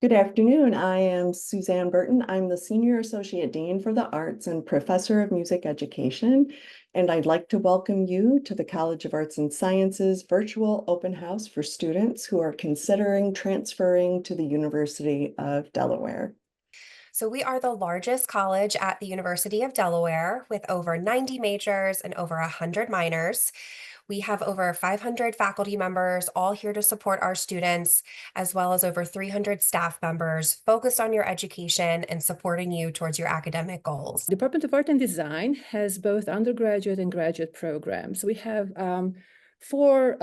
Good afternoon. I am Suzanne Burton. I'm the Senior Associate Dean for the Arts and Professor of Music Education, and I'd like to welcome you to the College of Arts and Sciences virtual open house for students who are considering transferring to the University of Delaware. So we are the largest college at the University of Delaware with over 90 majors and over 100 minors. We have over 500 faculty members, all here to support our students, as well as over 300 staff members focused on your education and supporting you towards your academic goals. The Department of Art and Design has both undergraduate and graduate programs. We have four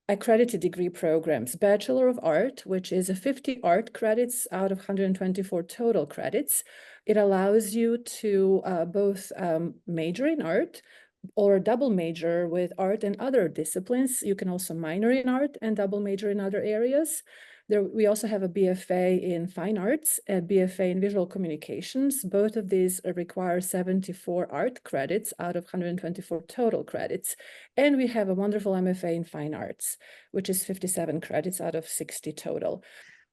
accredited degree programs: Bachelor of Art, which is 50 art credits out of 124 total credits. It allows you to both major in art or double major with art and other disciplines. You can also minor in art and double major in other areas. We also have a BFA in Fine Arts, a BFA in Visual Communications. Both of these require 74 art credits out of 124 total credits. And we have a wonderful MFA in Fine Arts, which is 57 credits out of 60 total.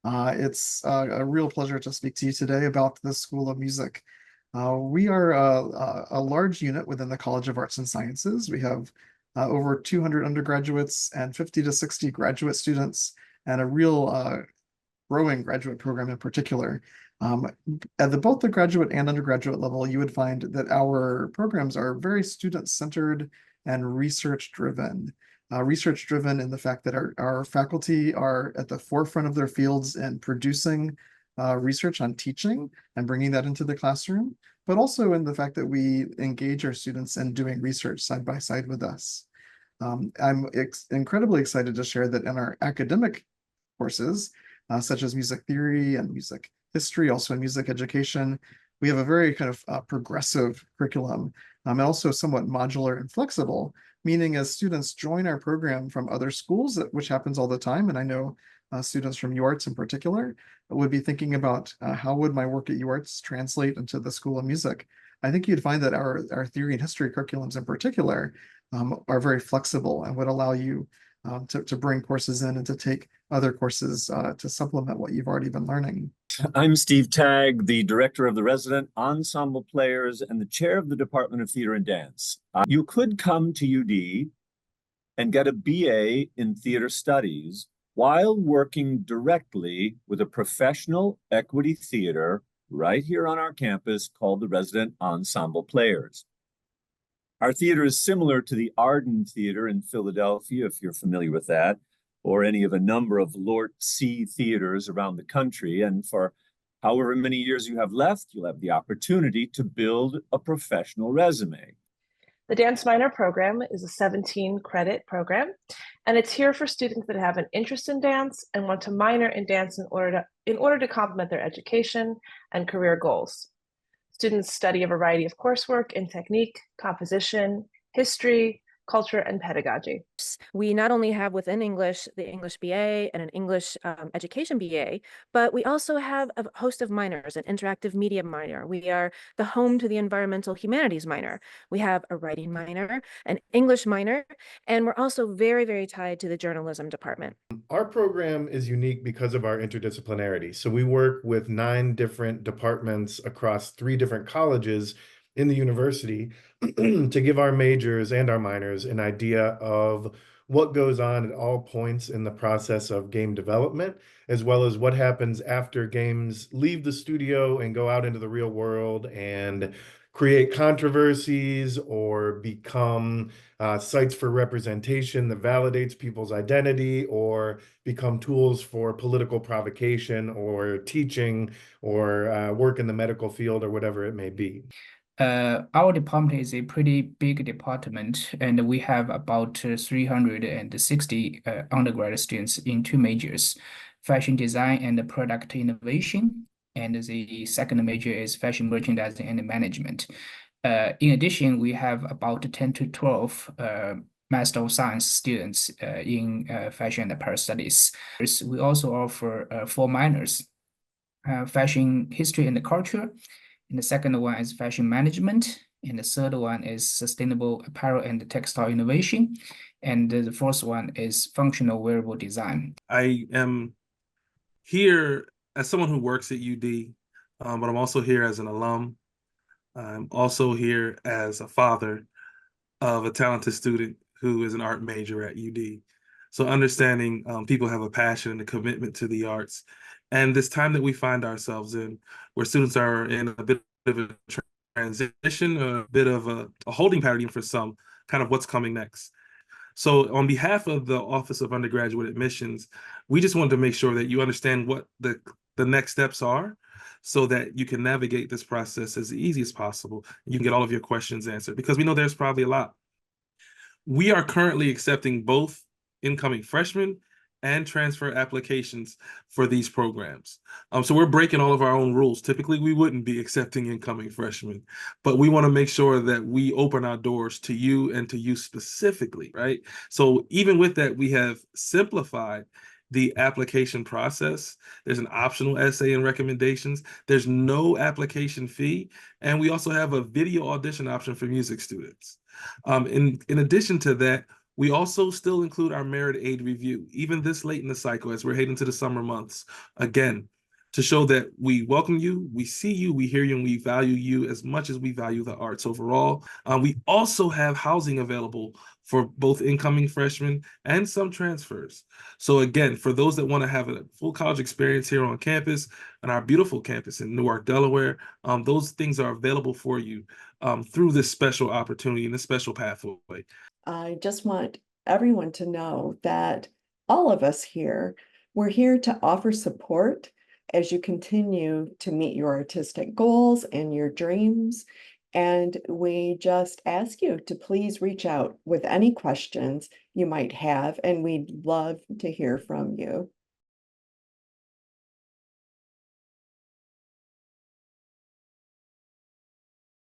It's a real pleasure to speak to you today about the School of Music. We are a large unit within the College of Arts and Sciences. We have over 200 undergraduates and 50 to 60 graduate students, and a real growing graduate program in particular. At both the graduate and undergraduate level, you would find that our programs are very student-centered and research-driven. Research-driven in the fact that our faculty are at the forefront of their fields and producing research on teaching and bringing that into the classroom, but also in the fact that we engage our students in doing research side by side with us. I'm incredibly excited to share that in our academic courses, such as music theory and music history, also in music education, we have a very kind of progressive curriculum, and also somewhat modular and flexible, meaning as students join our program from other schools, which happens all the time, and I know students from UArts in particular would be thinking about how would my work at UArts translate into the School of Music. I think you'd find that our theory and history curriculums in particular are very flexible and would allow you to bring courses in and to take other courses to supplement what you've already been learning. I'm Steve Tagg, the director of the resident ensemble players and the chair of the Department of Theater and Dance. You could come to UD and get a BA in theater studies while working directly with a professional equity theater right here on our campus called the Resident Ensemble Players. Our theater is similar to the Arden Theater in Philadelphia, if you're familiar with that, or any of a number of Lort C theaters around the country. And for however many years you have left, you'll have the opportunity to build a professional resume. The Dance Minor program is a 17-credit program, and it's here for students that have an interest in dance and want to minor in dance in order to complement their education and career goals. Students study a variety of coursework in technique, composition, history, culture, and pedagogy. We not only have within English the English BA and an English education BA, but we also have a host of minors, an interactive media minor. We are the home to the environmental humanities minor. We have a writing minor, an English minor, and we're also very, very tied to the journalism department. Our program is unique because of our interdisciplinarity. So we work with 9 different departments across 3 different colleges in the university to give our majors and our minors an idea of what goes on at all points in the process of game development, as well as what happens after games leave the studio and go out into the real world and create controversies or become sites for representation that validates people's identity, or become tools for political provocation or teaching or work in the medical field or whatever it may be. Our department is a pretty big department, and we have about 360 undergraduate students in 2 majors, fashion design and product innovation, and the second major is fashion merchandising and management. In addition, we have about 10 to 12 Master of Science students in fashion and apparel studies. We also offer 4 minors, fashion history and culture, and the second one is fashion management, and the third one is sustainable apparel and textile innovation, and the fourth one is functional wearable design. I am here as someone who works at UD, but I'm also here as an alum. I'm also here as a father of a talented student who is an art major at UD. So understanding people have a passion and a commitment to the arts. And this time that we find ourselves in, where students are in a bit of a transition, a bit of a holding pattern for some, kind of what's coming next. So on behalf of the Office of Undergraduate Admissions, we just wanted to make sure that you understand what the next steps are so that you can navigate this process as easy as possible. You can get all of your questions answered because we know there's probably a lot. We are currently accepting both incoming freshmen and transfer applications for these programs. So we're breaking all of our own rules. Typically, we wouldn't be accepting incoming freshmen, but we want to make sure that we open our doors to you and to you specifically, right? So even with that, we have simplified the application process. There's an optional essay and recommendations. There's no application fee. And we also have a video audition option for music students. In addition to that, we also still include our merit aid review, even this late in the cycle as we're heading to the summer months, again, to show that we welcome you, we see you, we hear you, and we value you as much as we value the arts overall. We also have housing available for both incoming freshmen and some transfers. So again, for those that want to have a full college experience here on campus, and our beautiful campus in Newark, Delaware, those things are available for you through this special opportunity and this special pathway. I just want everyone to know that all of us here, we're here to offer support as you continue to meet your artistic goals and your dreams. And we just ask you to please reach out with any questions you might have, and we'd love to hear from you.